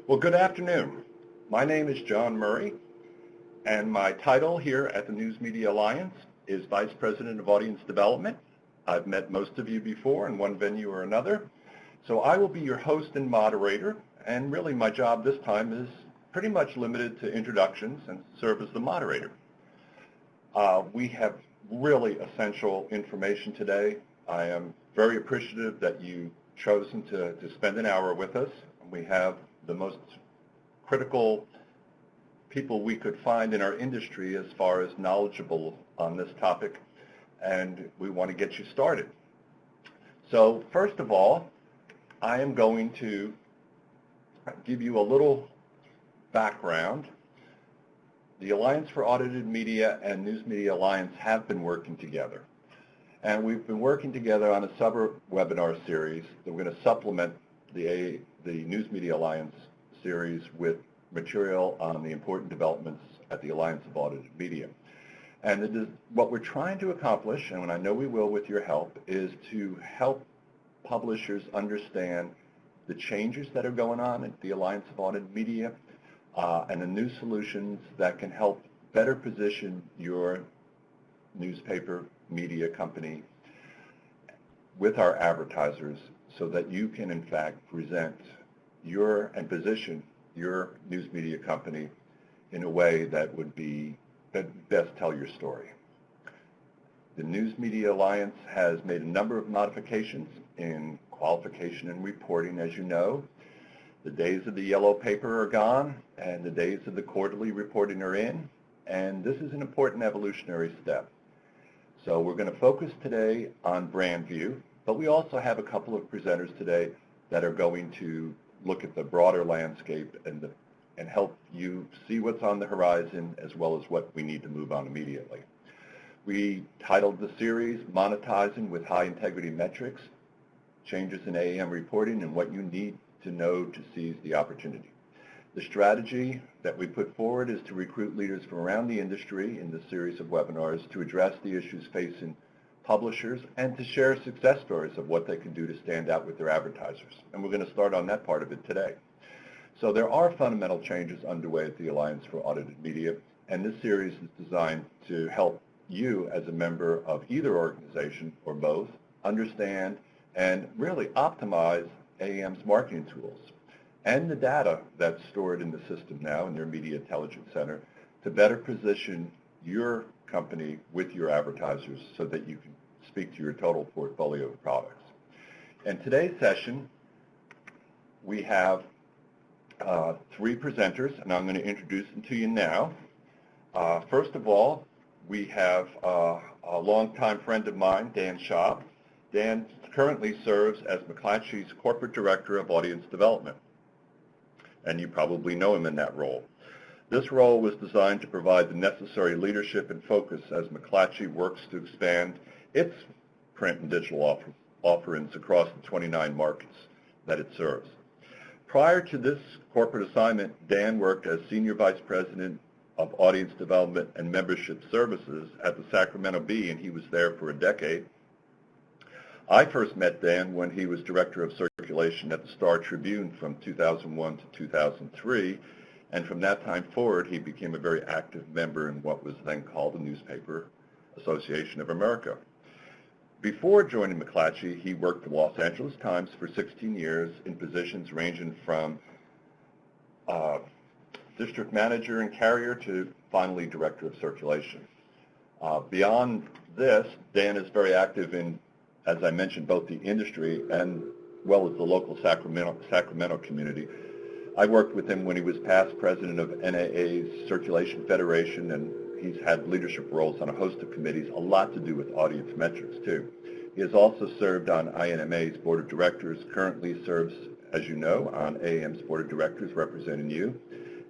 Well, good afternoon. My name is John Murray, and my title here at the News Media Alliance is Vice President of Audience Development. I've met most of you before in one venue or another, so I will be your host and moderator, and really my job this time is pretty much limited to introductions and serve as the moderator. We have really essential information today. I am very appreciative that you've chosen to spend an hour with us. We have the most critical people we could find in our industry as far as knowledgeable on this topic, and we want to get you started. So first of all, I am going to give you a little background. The Alliance for Audited Media and News Media Alliance have been working together. And we've been working together on a sub-webinar series that we're going to supplement the News Media Alliance series with material on the important developments at the Alliance of Audited Media. And what we're trying to accomplish, and I know we will with your help, is to help publishers understand the changes that are going on at the Alliance of Audited Media and the new solutions that can help better position your newspaper media company with our advertisers so that you can in fact present and position your news media company in a way that would best tell your story. The News Media Alliance has made a number of modifications in qualification and reporting, as you know. The days of the yellow paper are gone and the days of the quarterly reporting are in, and this is an important evolutionary step. So we're going to focus today on Brand View, but we also have a couple of presenters today that are going to look at the broader landscape and help you see what's on the horizon as well as what we need to move on immediately. We titled the series Monetizing with High Integrity Metrics, Changes in AAM Reporting and What You Need to Know to Seize the Opportunity. The strategy that we put forward is to recruit leaders from around the industry in this series of webinars to address the issues facing publishers and to share success stories of what they can do to stand out with their advertisers. And we're going to start on that part of it today. So there are fundamental changes underway at the Alliance for Audited Media, and this series is designed to help you as a member of either organization or both understand and really optimize AAM's marketing tools and the data that's stored in the system now in their Media Intelligence Center to better position your company with your advertisers so that you can speak to your total portfolio of products. In today's session, we have three presenters, and I'm going to introduce them to you now. First of all, we have a longtime friend of mine, Dan Schaub. Dan currently serves as McClatchy's Corporate Director of Audience Development, and you probably know him in that role. This role was designed to provide the necessary leadership and focus as McClatchy works to expand its print and digital offerings across the 29 markets that it serves. Prior to this corporate assignment, Dan worked as Senior Vice President of Audience Development and Membership Services at the Sacramento Bee, and he was there for a decade. I first met Dan when he was Director of Circulation at the Star Tribune from 2001 to 2003, and from that time forward he became a very active member in what was then called the Newspaper Association of America. Before joining McClatchy, he worked at the Los Angeles Times for 16 years in positions ranging from district manager and carrier to finally Director of Circulation. Beyond this, Dan is very active in, as I mentioned, both the industry and well as the local Sacramento community. I worked with him when he was past president of NAA's Circulation Federation, and he's had leadership roles on a host of committees, a lot to do with audience metrics too. He has also served on INMA's Board of Directors, currently serves, as you know, on AAM's Board of Directors representing you,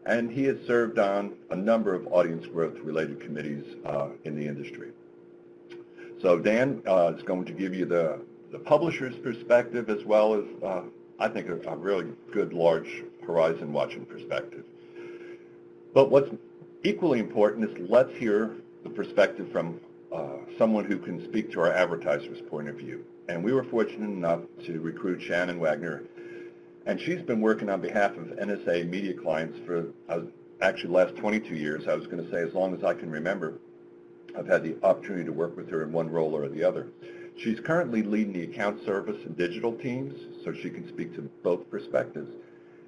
and he has served on a number of audience growth related committees in the industry. So Dan is going to give you the publisher's perspective as well as, I think, a really good large horizon watching perspective. But what's equally important is let's hear the perspective from someone who can speak to our advertisers' point of view. And we were fortunate enough to recruit Shannon Wagner And she's been working on behalf of NSA media clients for actually the last 22 years. I was going to say as long as I can remember. I've had the opportunity to work with her in one role or the other. She's currently leading the account service and digital teams, so she can speak to both perspectives,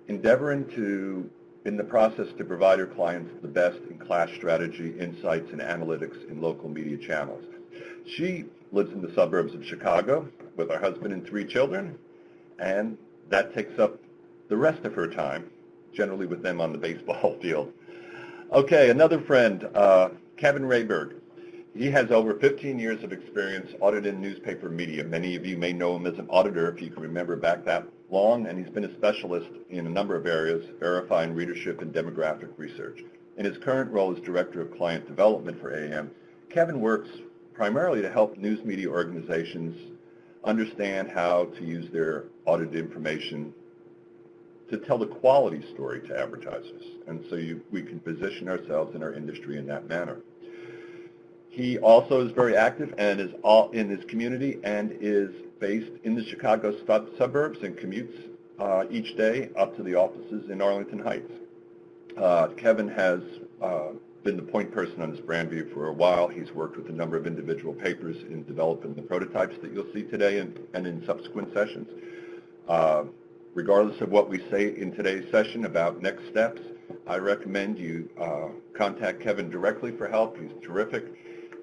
endeavoring to, in the process, to provide her clients the best-in-class strategy, insights, and analytics in local media channels. She lives in the suburbs of Chicago with her husband and 3 children, and that takes up the rest of her time, generally with them on the baseball field. Okay, another friend, Kevin Rayberg. He has over 15 years of experience auditing newspaper media. Many of you may know him as an auditor if you can remember back that long, and he's been a specialist in a number of areas, verifying readership and demographic research. In his current role as Director of Client Development for AAM, Kevin works primarily to help news media organizations understand how to use their audited information to tell the quality story to advertisers. And so we can position ourselves in our industry in that manner. He also is very active and is all in his community and is based in the Chicago suburbs and commutes each day up to the offices in Arlington Heights. Kevin has been the point person on this brand view for a while. He's worked with a number of individual papers in developing the prototypes that you'll see today and in subsequent sessions. Regardless of what we say in today's session about next steps, I recommend you contact Kevin directly for help. He's terrific.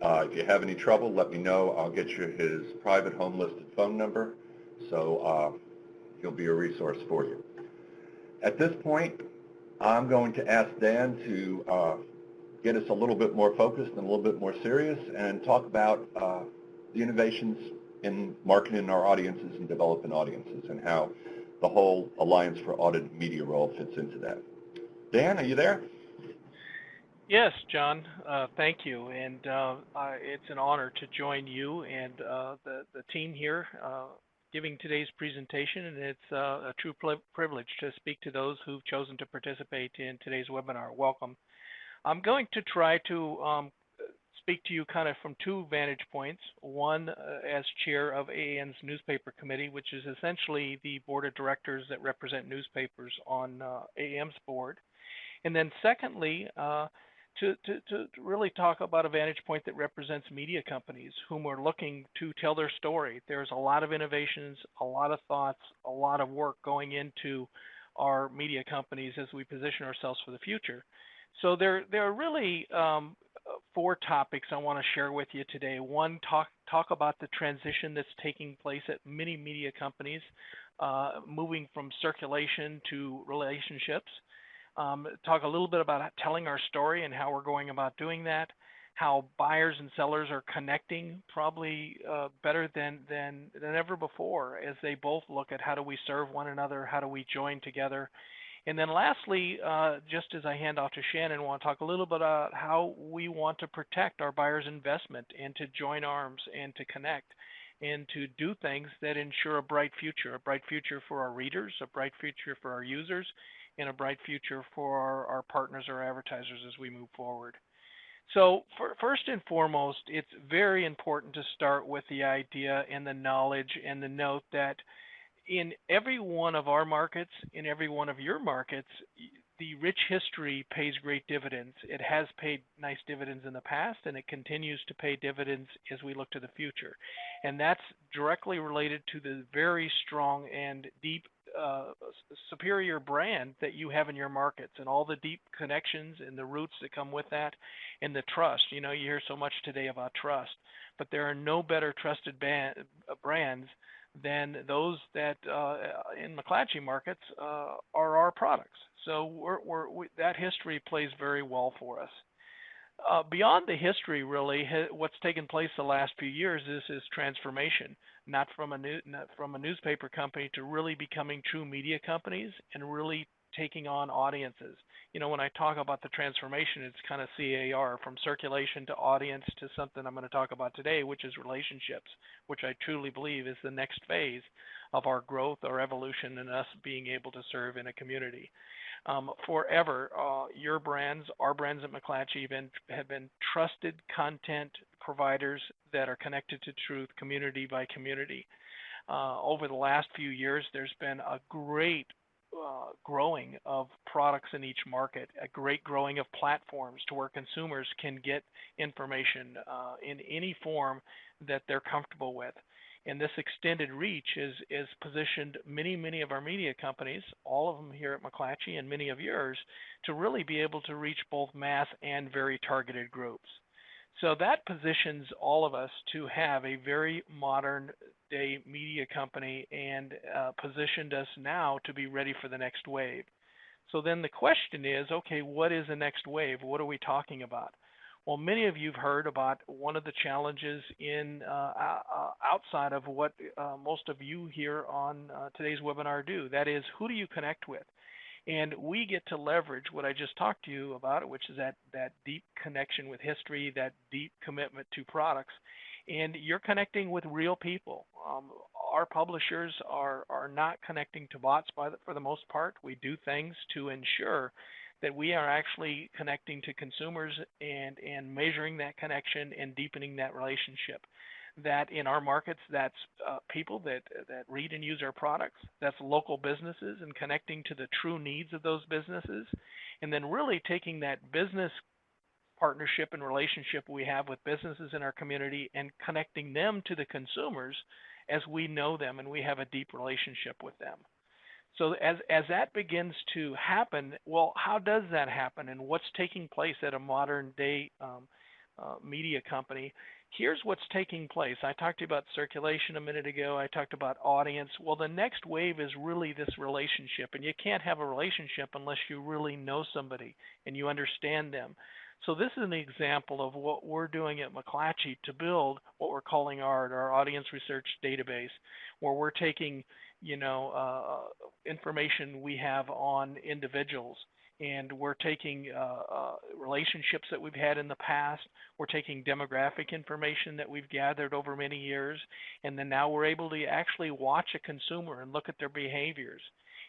If you have any trouble, let me know. I'll get you his private home listed phone number, so he'll be a resource for you. At this point, I'm going to ask Dan to get us a little bit more focused and a little bit more serious and talk about the innovations in marketing our audiences and developing audiences and how the whole Alliance for Audited Media role fits into that. Dan, are you there? Yes, John, thank you. And it's an honor to join you and the team here giving today's presentation, and it's a true privilege to speak to those who've chosen to participate in today's webinar. Welcome. I'm going to try to speak to you kind of from 2 vantage points. One, as chair of AAM's newspaper committee, which is essentially the board of directors that represent newspapers on AAM's board. And then secondly, to really talk about a vantage point that represents media companies whom are looking to tell their story. There's a lot of innovations, a lot of thoughts, a lot of work going into our media companies as we position ourselves for the future. So there are really 4 topics I want to share with you today. One, talk about the transition that's taking place at many media companies, moving from circulation to relationships. Talk a little bit about telling our story and how we're going about doing that, how buyers and sellers are connecting probably better than ever before as they both look at how do we serve one another, how do we join together. And then lastly, just as I hand off to Shannon, I want to talk a little bit about how we want to protect our buyers' investment and to join arms and to connect and to do things that ensure a bright future for our readers, a bright future for our users, and a bright future for our partners or advertisers as we move forward. So first and foremost, it's very important to start with the idea and the knowledge and the note that in every one of our markets, in every one of your markets, the rich history pays great dividends. It has paid nice dividends in the past, and it continues to pay dividends as we look to the future. And that's directly related to the very strong and deep superior brand that you have in your markets and all the deep connections and the roots that come with that and the trust. You know, you hear so much today about trust, but there are no better trusted brands than those that in McClatchy markets are our products. So that history plays very well for us. Beyond the history, really, what's taken place the last few years is transformation, not from a newspaper company to really becoming true media companies and really taking on audiences. You know, when I talk about the transformation, it's kind of CAR, from circulation to audience to something I'm going to talk about today, which is relationships, which I truly believe is the next phase of our growth, our evolution, and us being able to serve in a community. Forever, your brands, our brands at McClatchy have been trusted content providers that are connected to truth, community by community. Over the last few years, there's been a great growing of products in each market, a great growing of platforms to where consumers can get information in any form that they're comfortable with. And this extended reach is positioned many of our media companies, all of them here at McClatchy and many of yours, to really be able to reach both mass and very targeted groups. So that positions all of us to have a very modern day media company and positioned us now to be ready for the next wave. So then the question is, okay, what is the next wave? What are we talking about? Well, many of you have heard about one of the challenges in outside of what most of you here on today's webinar do. That is, who do you connect with? And we get to leverage what I just talked to you about, which is that deep connection with history, that deep commitment to products. And you're connecting with real people. Our publishers are not connecting to bots for the most part. We do things to ensure that we are actually connecting to consumers and measuring that connection and deepening that relationship. That in our markets, that's people that read and use our products. That's local businesses and connecting to the true needs of those businesses. And then really taking that business partnership and relationship we have with businesses in our community and connecting them to the consumers as we know them and we have a deep relationship with them. So as that begins to happen, well, how does that happen and what's taking place at a modern day media company? Here's what's taking place. I talked to you about circulation a minute ago. I talked about audience. Well, the next wave is really this relationship, and you can't have a relationship unless you really know somebody and you understand them. So this is an example of what we're doing at McClatchy to build what we're calling our audience research database, where we're taking information we have on individuals, and we're taking relationships that we've had in the past. We're taking demographic information that we've gathered over many years, and then now we're able to actually watch a consumer and look at their behaviors,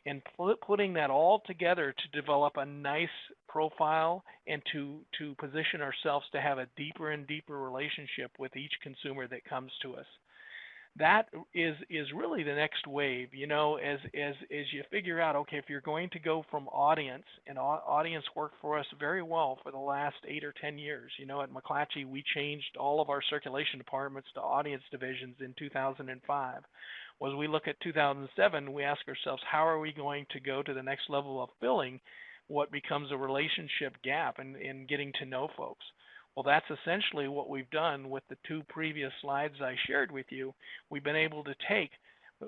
and putting that all together to develop a nice profile and to position ourselves to have a deeper and deeper relationship with each consumer that comes to us. That is really the next wave, as you figure out, okay, if you're going to go from audience, and audience worked for us very well for the last 8 or 10 years. At McClatchy, we changed all of our circulation departments to audience divisions in 2005. As we look at 2007, we ask ourselves, how are we going to go to the next level of filling what becomes a relationship gap in getting to know folks? Well, that's essentially what we've done with the 2 previous slides I shared with you. We've been able to take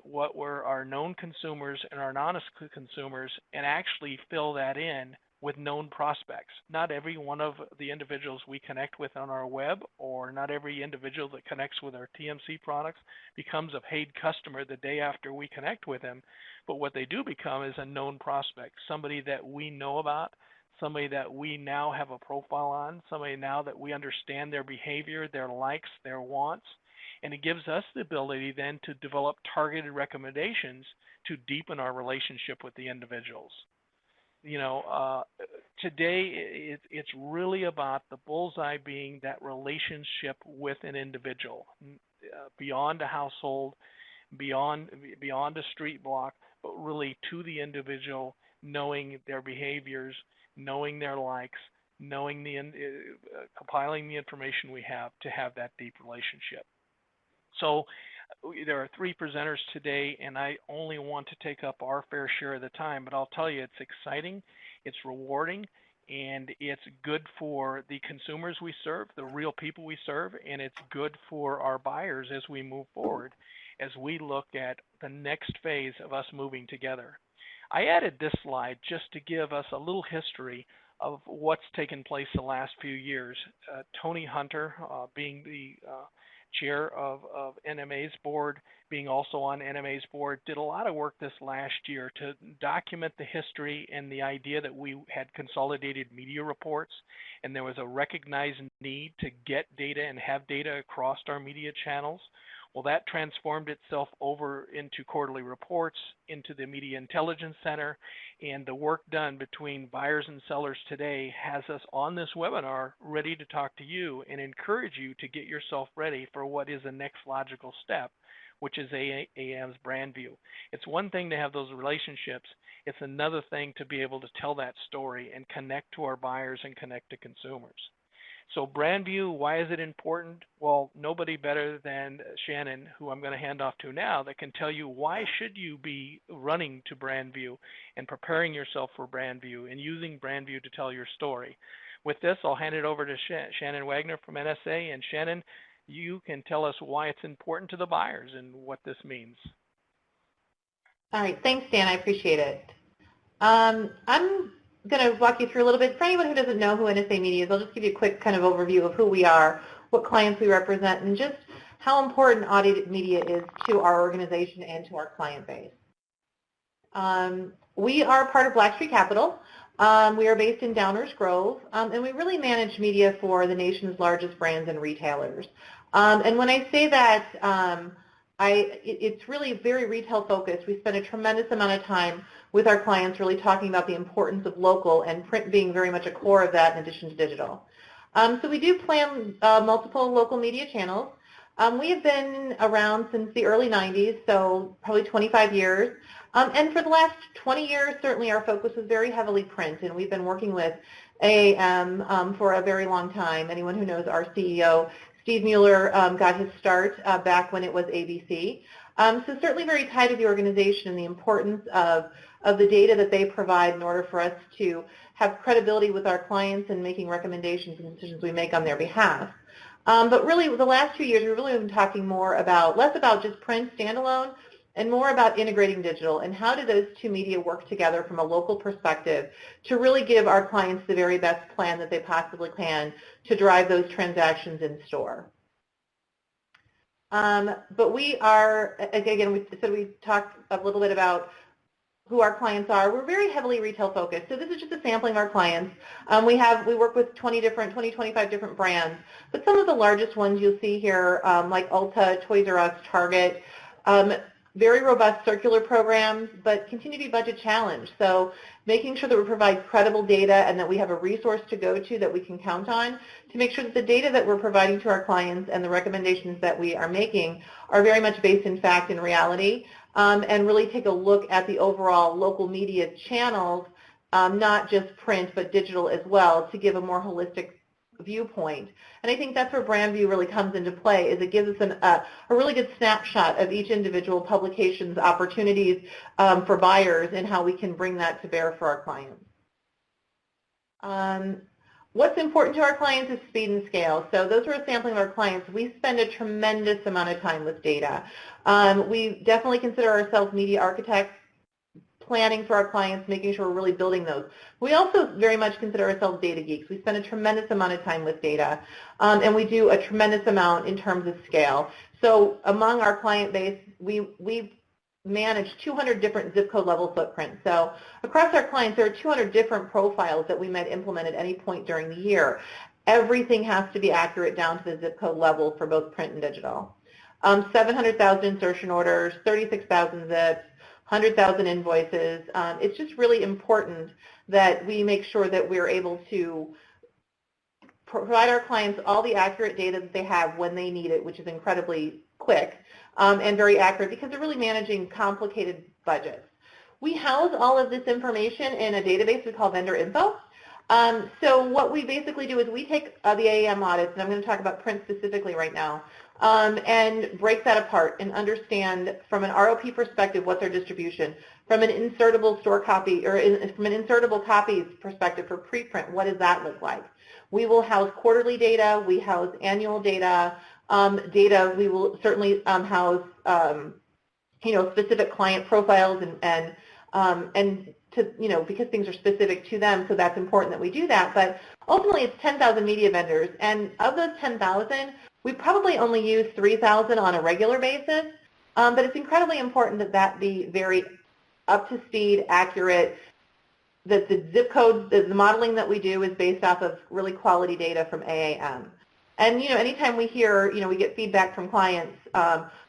what were our known consumers and our non-consumers and actually fill that in with known prospects. Not every one of the individuals we connect with on our web, or not every individual that connects with our TMC products becomes a paid customer the day after we connect with them. But what they do become is a known prospect, somebody that we know about, somebody that we now have a profile on, somebody now that we understand their behavior, their likes, their wants, and it gives us the ability then to develop targeted recommendations to deepen our relationship with the individuals. Today it's really about the bullseye being that relationship with an individual, beyond a household, beyond a street block, but really to the individual, knowing their behaviors, knowing their likes, knowing compiling the information we have to have that deep relationship. So there are 3 presenters today, and I only want to take up our fair share of the time, but I'll tell you, it's exciting, it's rewarding, and it's good for the consumers we serve, the real people we serve, and it's good for our buyers as we move forward, as we look at the next phase of us moving together. I added this slide just to give us a little history of what's taken place the last few years. Tony Hunter, being the chair of NMA's board, being also on NMA's board, did a lot of work this last year to document the history and the idea that we had consolidated media reports, and there was a recognized need to get data and have data across our media channels. Well, that transformed itself over into quarterly reports, into the Media Intelligence Center, and the work done between buyers and sellers today has us on this webinar ready to talk to you and encourage you to get yourself ready for what is the next logical step, which is AAM's Brand View. It's one thing to have those relationships. It's another thing to be able to tell that story and connect to our buyers and connect to consumers. So Brand View, why is it important? Well, nobody better than Shannon, who I'm going to hand off to now, that can tell you why should you be running to Brand View and preparing yourself for Brand View and using Brand View to tell your story. With this, I'll hand it over to Shannon Wagner from NSA. And Shannon, you can tell us why it's important to the buyers and what this means. All right, thanks, Dan. I appreciate it. I'm going to walk you through a little bit. For anyone who doesn't know who NSA Media is, I'll just give you a quick kind of overview of who we are, what clients we represent, and just how important audited media is to our organization and to our client base. We are part of Blackstreet Capital. We are based in Downers Grove, and we really manage media for the nation's largest brands and retailers. And when I say that, it's really very retail focused. We spend a tremendous amount of time with our clients really talking about the importance of local, and print being very much a core of that in addition to digital. So we do plan multiple local media channels. We have been around since the early 90s, so probably 25 years. And for the last 20 years, certainly our focus is very heavily print, and we've been working with AAM for a very long time. Anyone who knows our CEO, Steve Mueller, got his start back when it was ABC. So certainly very tied to the organization and the importance of the data that they provide in order for us to have credibility with our clients and making recommendations and decisions we make on their behalf. But really, the last 2 years, we've really been talking less about just print standalone and more about integrating digital and how do those two media work together from a local perspective to really give our clients the very best plan that they possibly can to drive those transactions in store. But we are, again, we talked a little bit about who our clients are. We're very heavily retail focused. So this is just a sampling of our clients. We work with 25 different brands, but some of the largest ones you'll see here, like Ulta, Toys R Us, Target, very robust circular programs, but continue to be budget challenged. So making sure that we provide credible data and that we have a resource to go to that we can count on to make sure that the data that we're providing to our clients and the recommendations that we are making are very much based in fact and reality, and really take a look at the overall local media channels, not just print but digital as well, to give a more holistic viewpoint. And I think that's where Brand View really comes into play, is it gives us a really good snapshot of each individual publication's opportunities for buyers and how we can bring that to bear for our clients. What's important to our clients is speed and scale. So those are a sampling of our clients. We spend a tremendous amount of time with data. We definitely consider ourselves media architects, planning for our clients, making sure we're really building those. We also very much consider ourselves data geeks. We spend a tremendous amount of time with data, and we do a tremendous amount in terms of scale. So among our client base, we manage 200 different zip code level footprints. So across our clients, there are 200 different profiles that we might implement at any point during the year. Everything has to be accurate down to the zip code level for both print and digital. 700,000 insertion orders, 36,000 zips, 100,000 invoices. It's just really important that we make sure that we're able to provide our clients all the accurate data that they have when they need it, which is incredibly quick and very accurate because they're really managing complicated budgets. We house all of this information in a database we call vendor info. So what we basically do is we take the AAM audits, and I'm going to talk about print specifically right now, and break that apart and understand from an ROP perspective what's our distribution, from an insertable store copy or from an insertable copies perspective for preprint, what does that look like? We will house quarterly data, we house annual data, we will certainly house specific client profiles and to, because things are specific to them, so that's important that we do that. But ultimately it's 10,000 media vendors, and of those 10,000, we probably only use 3,000 on a regular basis, but it's incredibly important that that be very up to speed, accurate, that the zip codes, the modeling that we do is based off of really quality data from AAM. And, anytime we hear, we get feedback from clients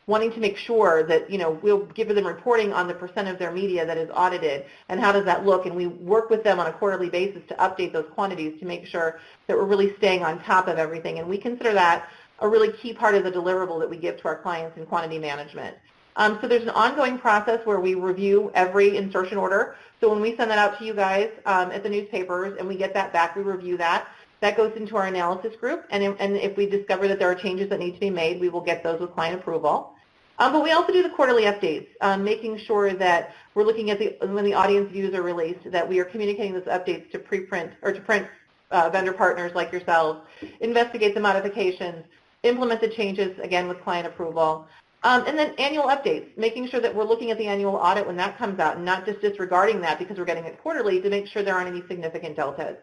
wanting to make sure that, we'll give them reporting on the % of their media that is audited and how does that look, and we work with them on a quarterly basis to update those quantities to make sure that we're really staying on top of everything. And we consider that a really key part of the deliverable that we give to our clients in quantity management. So there's an ongoing process where we review every insertion order. So when we send that out to you guys at the newspapers and we get that back, we review that. That goes into our analysis group, and if we discover that there are changes that need to be made, we will get those with client approval. But we also do the quarterly updates, making sure that we're looking at when the audience views are released, that we are communicating those updates to preprint or to print vendor partners like yourselves, investigate the modifications, implement the changes, again, with client approval. And then annual updates, making sure that we're looking at the annual audit when that comes out and not just disregarding that because we're getting it quarterly to make sure there aren't any significant deltas.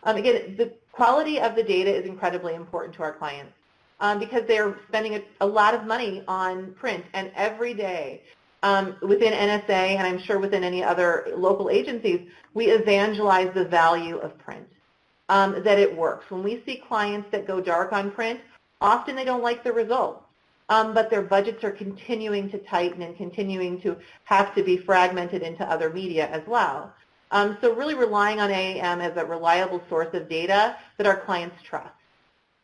Again, the quality of the data is incredibly important to our clients because they're spending a lot of money on print, and every day within NSA, and I'm sure within any other local agencies, we evangelize the value of print, that it works. When we see clients that go dark on print, often they don't like the results, but their budgets are continuing to tighten and continuing to have to be fragmented into other media as well. So really relying on AAM as a reliable source of data that our clients trust.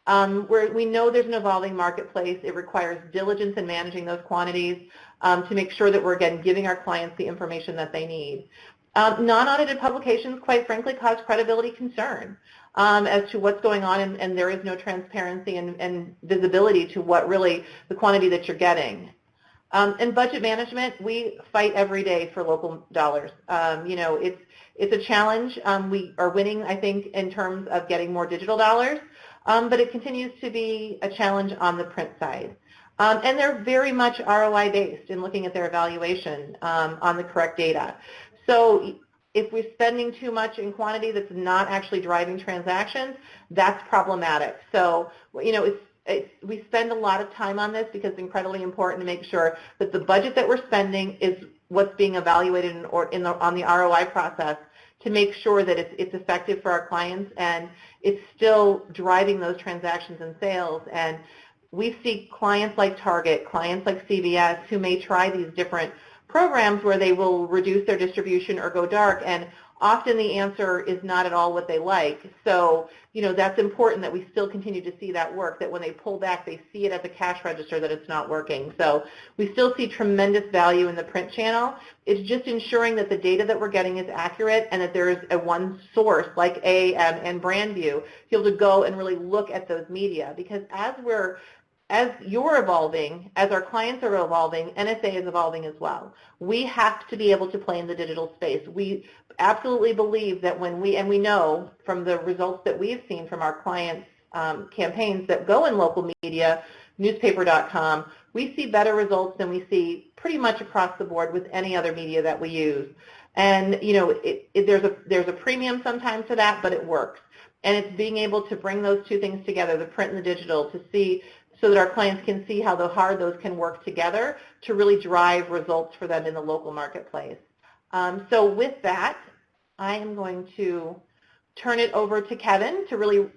Where we know there's an evolving marketplace, it requires diligence in managing those quantities to make sure that we're, again, giving our clients the information that they need. Non-audited publications, quite frankly, cause credibility concern as to what's going on, and there is no transparency and visibility to what really the quantity that you're getting. And budget management, we fight every day for local dollars. You know, it's a challenge. We are winning, I think, in terms of getting more digital dollars, but it continues to be a challenge on the print side. And they're very much ROI based in looking at their evaluation on the correct data. So if we're spending too much in quantity that's not actually driving transactions, that's problematic. So, you know, we spend a lot of time on this because it's incredibly important to make sure that the budget that we're spending is what's being evaluated on the ROI process to make sure that it's effective for our clients and it's still driving those transactions and sales. And we see clients like Target, clients like CVS who may try these different programs where they will reduce their distribution or go dark, and often the answer is not at all what they like. So, you know, that's important that we still continue to see that work, that when they pull back, they see it at the cash register that it's not working. So we still see tremendous value in the print channel. It's just ensuring that the data that we're getting is accurate and that there is a one source like AAM and Brand View to be able to go and really look at those media, because as you're evolving, as our clients are evolving, NSA is evolving as well. We have to be able to play in the digital space. We absolutely believe that when we know from the results that we've seen from our clients' campaigns that go in local media, newspaper.com, we see better results than we see pretty much across the board with any other media that we use. And, you know, there's a premium sometimes to that, but it works. And it's being able to bring those two things together, the print and the digital, to see so that our clients can see how hard those can work together to really drive results for them in the local marketplace. So with that, I am going to turn it over to Kevin to really,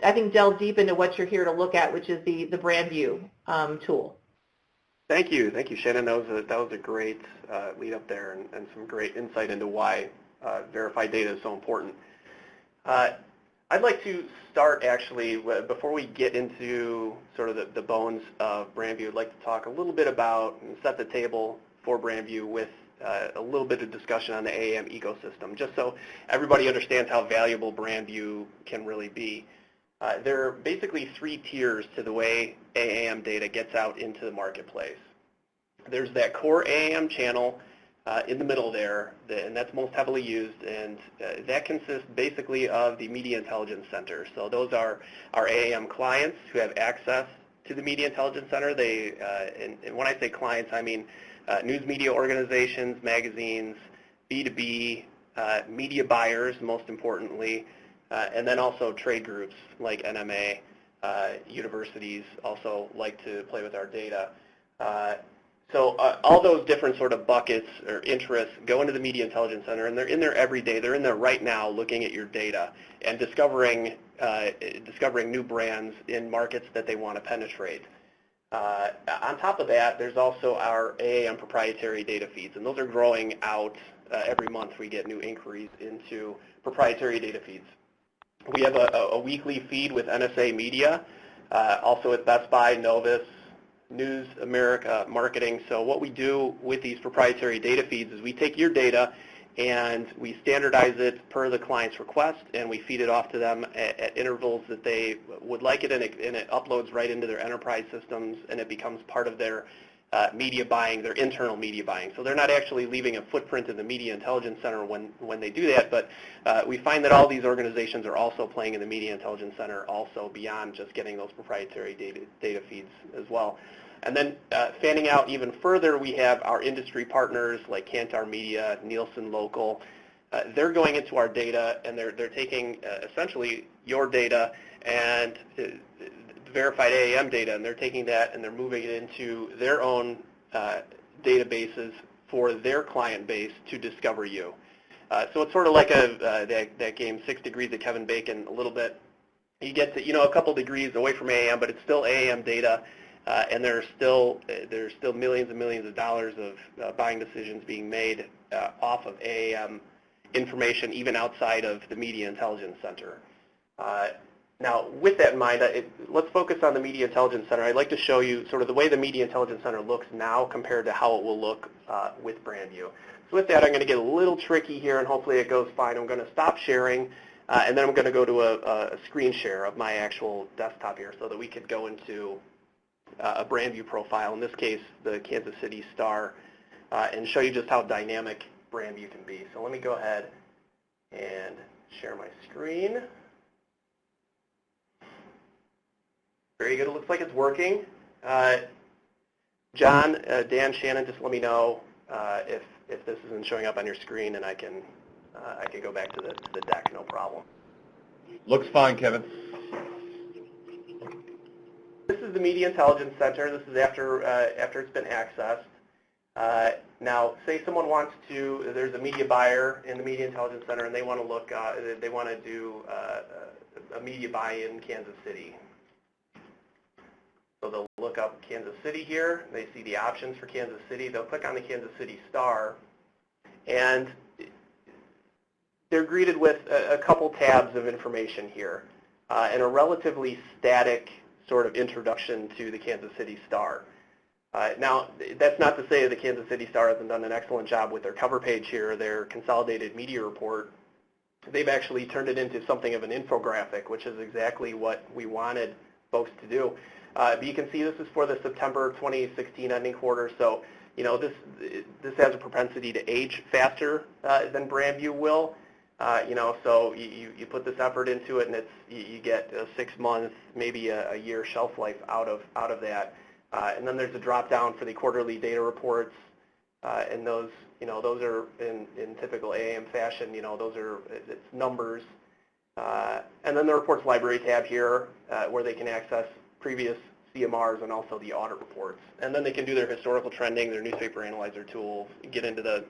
I think, delve deep into what you're here to look at, which is the Brand View tool. Thank you, Shannon. That was a great lead up there and some great insight into why verified data is so important. I'd like to start, actually, before we get into sort of the bones of Brand View, I'd like to talk a little bit about and set the table for Brand View with a little bit of discussion on the AAM ecosystem, just so everybody understands how valuable Brand View can really be. There are basically three tiers to the way AAM data gets out into the marketplace. There's that core AAM channel in the middle there, and that's most heavily used, and that consists basically of the Media Intelligence Center. So those are our AAM clients who have access to the Media Intelligence Center. And when I say clients, I mean news media organizations, magazines, B2B, media buyers, most importantly, and then also trade groups like NMA. Universities also like to play with our data. So all those different sort of buckets or interests go into the Media Intelligence Center, and they're in there every day. They're in there right now looking at your data and discovering new brands in markets that they want to penetrate. On top of that, there's also our AAM proprietary data feeds, and those are growing out every month. We get new inquiries into proprietary data feeds. We have a weekly feed with NSA Media also with Best Buy, Novus, News America Marketing. So what we do with these proprietary data feeds is we take your data and we standardize it per the client's request, and we feed it off to them at intervals that they would like it, and it uploads right into their enterprise systems, and it becomes part of their media buying, their internal media buying. So they're not actually leaving a footprint in the Media Intelligence Center when they do that, but we find that all these organizations are also playing in the Media Intelligence Center also beyond just getting those proprietary data feeds as well. And then fanning out even further, we have our industry partners like Kantar Media, Nielsen Local. They're going into our data, and they're taking essentially your data and verified AAM data, and they're taking that and they're moving it into their own databases for their client base to discover you. So it's sort of like that game 6 Degrees of Kevin Bacon a little bit. You get to a couple degrees away from AAM, but it's still AAM data. And there's still millions and millions of dollars of buying decisions being made off of AAM information, even outside of the Media Intelligence Center. Now, with that in mind, let's focus on the Media Intelligence Center. I'd like to show you sort of the way the Media Intelligence Center looks now compared to how it will look with Brand View. So with that, I'm going to get a little tricky here, and hopefully it goes fine. I'm going to stop sharing, and then I'm going to go to a screen share of my actual desktop here so that we could go into a Brand View profile, in this case the Kansas City Star, and show you just how dynamic Brand View can be. So let me go ahead and share my screen. Very good. It looks like it's working. John, Dan, Shannon, just let me know if this isn't showing up on your screen, and I can go back to the deck, no problem. Looks fine, Kevin. This is the Media Intelligence Center. This is after it's been accessed. Now, say someone wants to, there's a media buyer in the Media Intelligence Center, and they want to look, they want to do a media buy in Kansas City. So they'll look up Kansas City here. They see the options for Kansas City. They'll click on the Kansas City Star, and they're greeted with a couple tabs of information here and a relatively static sort of introduction to the Kansas City Star. Now, that's not to say the Kansas City Star hasn't done an excellent job with their cover page here, their consolidated media report. They've actually turned it into something of an infographic, which is exactly what we wanted folks to do. But you can see this is for the September 2016 ending quarter, so this has a propensity to age faster than Brand View will. So you put this effort into it, and you get a 6 month, maybe a year shelf life out of that. And then there's a drop down for the quarterly data reports, and those are in typical AAM fashion. It's numbers. And then the reports library tab here, where they can access previous CMRs and also the audit reports. And then they can do their historical trending, their newspaper analyzer tools, get into the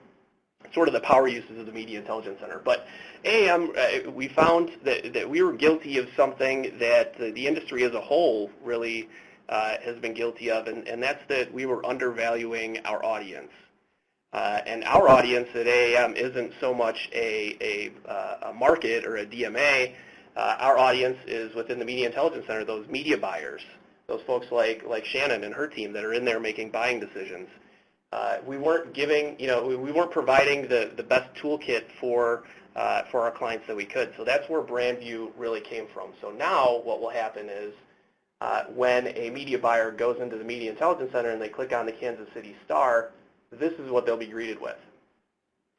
sort of the power uses of the Media Intelligence Center. But AAM, we found that we were guilty of something that the industry as a whole really has been guilty of, and that's that we were undervaluing our audience. And our audience at AAM isn't so much a market or a DMA. Our audience is within the Media Intelligence Center, those media buyers, those folks like Shannon and her team that are in there making buying decisions. We weren't giving, we weren't providing the best toolkit for our clients that we could. So that's where Brand View really came from. So now what will happen is when a media buyer goes into the Media Intelligence Center and they click on the Kansas City Star, this is what they'll be greeted with.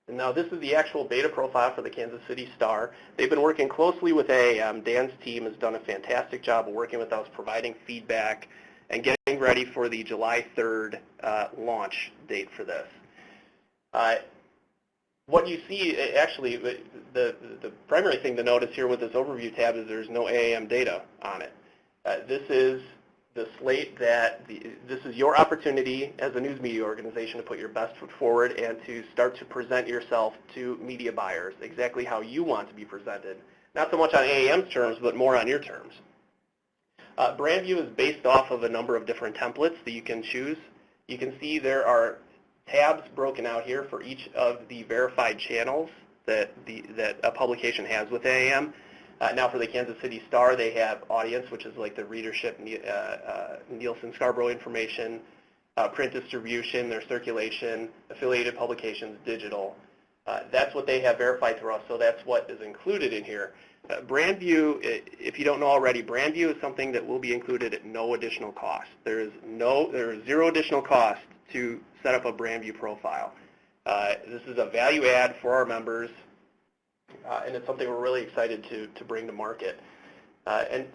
And now this is the actual beta profile for the Kansas City Star. They've been working closely with AAM. Dan's team has done a fantastic job of working with us, providing feedback, and getting ready for the July 3rd launch date for this. What you see, actually, the primary thing to notice here with this overview tab is there's no AAM data on it. This is the slate this is your opportunity as a news media organization to put your best foot forward and to start to present yourself to media buyers exactly how you want to be presented. Not so much on AAM's terms, but more on your terms. Brand View is based off of a number of different templates that you can choose. You can see there are tabs broken out here for each of the verified channels that a publication has with AAM. Now for the Kansas City Star, they have audience, which is like the readership, Nielsen Scarborough information, print distribution, their circulation, affiliated publications, digital. That's what they have verified through us, so that's what is included in here. Brand View, if you don't know already, Brand View is something that will be included at no additional cost. There is zero additional cost to set up a Brand View profile. This is a value add for our members, and it's something we're really excited to bring to market. And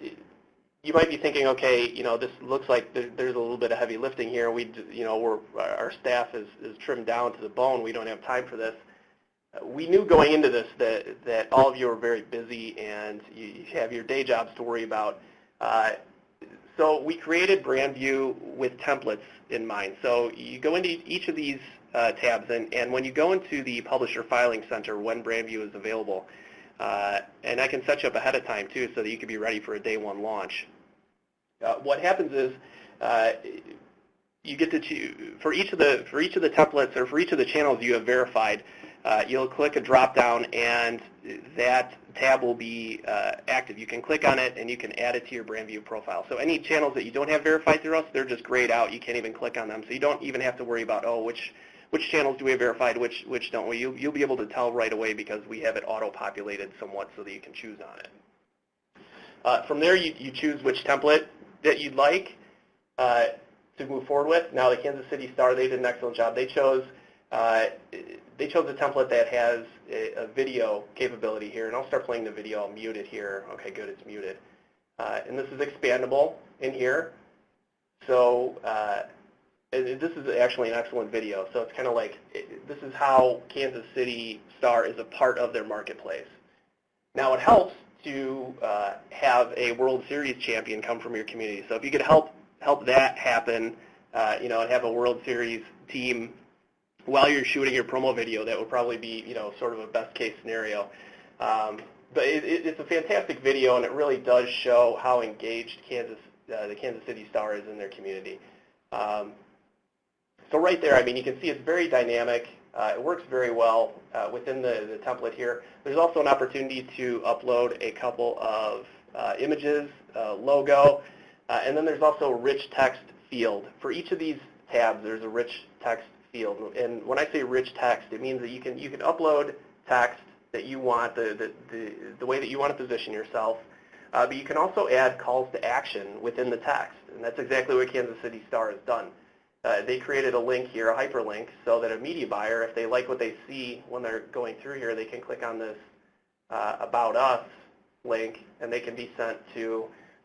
you might be thinking, okay, this looks like there's a little bit of heavy lifting here. Our staff is trimmed down to the bone. We don't have time for this. We knew going into this that all of you are very busy and you have your day jobs to worry about. So we created Brand View with templates in mind. So you go into each of these tabs, and when you go into the Publisher Filing Center when Brand View is available, and I can set you up ahead of time too so that you can be ready for a day one launch. What happens is you get to choose, for each of the templates or for each of the channels you have verified, you'll click a drop down and that tab will be active. You can click on it and you can add it to your Brand View profile. So any channels that you don't have verified through us, they're just grayed out. You can't even click on them. So you don't even have to worry about, oh, which channels do we have verified, which don't we? You'll be able to tell right away because we have it auto-populated somewhat so that you can choose on it. From there, you choose which template that you'd like to move forward with. Now, the Kansas City Star, they did an excellent job. They chose a template that has a video capability here, and I'll start playing the video. I'll mute it here. Okay, good, it's muted. And this is expandable in here. So this is actually an excellent video. So it's kind of like, this is how Kansas City Star is a part of their marketplace. Now, it helps to have a World Series champion come from your community. So if you could help that happen, and have a World Series team while you're shooting your promo video, that would probably be, sort of a best case scenario. But it's a fantastic video, and it really does show how engaged the Kansas City Star is in their community. So right there, you can see it's very dynamic. It works very well within the template here. There's also an opportunity to upload a couple of images, logo, and then there's also a rich text field. For each of these tabs, there's a rich text field. And when I say rich text, it means that you can upload text that you want, the way that you want to position yourself, but you can also add calls to action within the text, and that's exactly what Kansas City Star has done. They created a link here, a hyperlink, so that a media buyer, if they like what they see when they're going through here, they can click on this About Us link, and they can be sent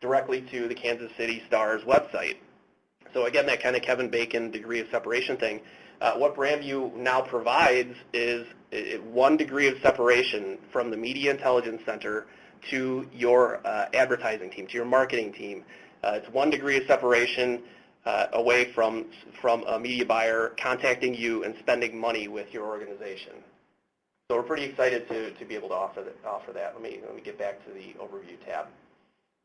directly to the Kansas City Star's website. So again, that kind of Kevin Bacon degree of separation thing. What Brand View now provides is 1 degree of separation from the Media Intelligence Center to your advertising team, to your marketing team. It's 1 degree of separation away from a media buyer contacting you and spending money with your organization. So we're pretty excited to be able to offer that. Let me get back to the overview tab.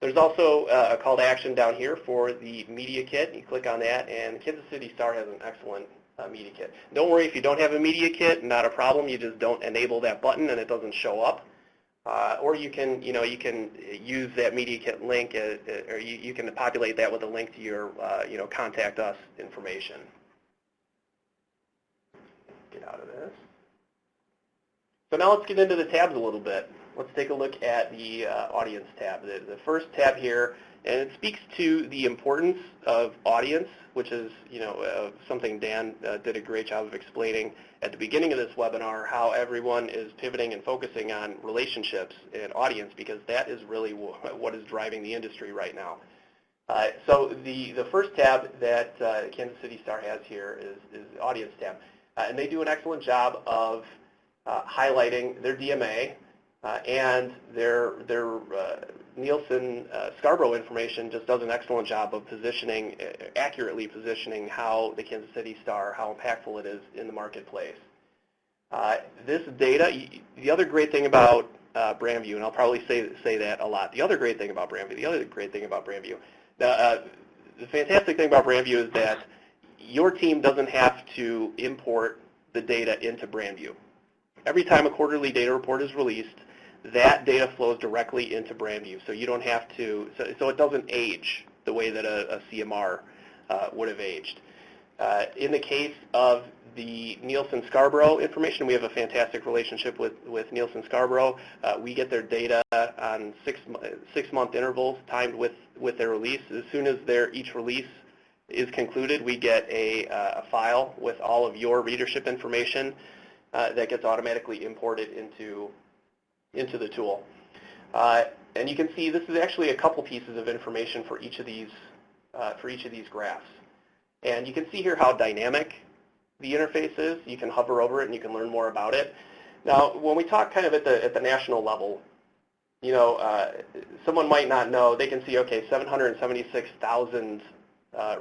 There's also a call to action down here for the media kit. You click on that, and Kansas City Star has an excellent media kit. Don't worry if you don't have a media kit, not a problem. You just don't enable that button and it doesn't show up. Or you can use that media kit link, or you can populate that with a link to your contact us information. Get out of this. So now let's get into the tabs a little bit. Let's take a look at the audience tab. The first tab here, and it speaks to the importance of audience, which is something Dan did a great job of explaining at the beginning of this webinar, how everyone is pivoting and focusing on relationships and audience, because that is really what is driving the industry right now. So the first tab that Kansas City Star has here is the audience tab, and they do an excellent job of highlighting their DMA and their Nielsen Scarborough information just does an excellent job of accurately positioning how the Kansas City Star, how impactful it is in the marketplace. This data, the other great thing about Brand View, and I'll probably say that a lot, the other fantastic thing about Brand View is that your team doesn't have to import the data into Brand View. Every time a quarterly data report is released, that data flows directly into Brand View, so you don't have to, so it doesn't age the way that a CMR would have aged. In the case of the Nielsen Scarborough information, we have a fantastic relationship with Nielsen Scarborough. We get their data on six-month intervals timed with their release. As soon as each release is concluded, we get a file with all of your readership information that gets automatically imported into the tool. And you can see this is actually a couple pieces of information for each of these graphs. And you can see here how dynamic the interface is. You can hover over it and you can learn more about it. Now, when we talk kind of at the national level, you know, someone might not know. They can see, okay, 776,000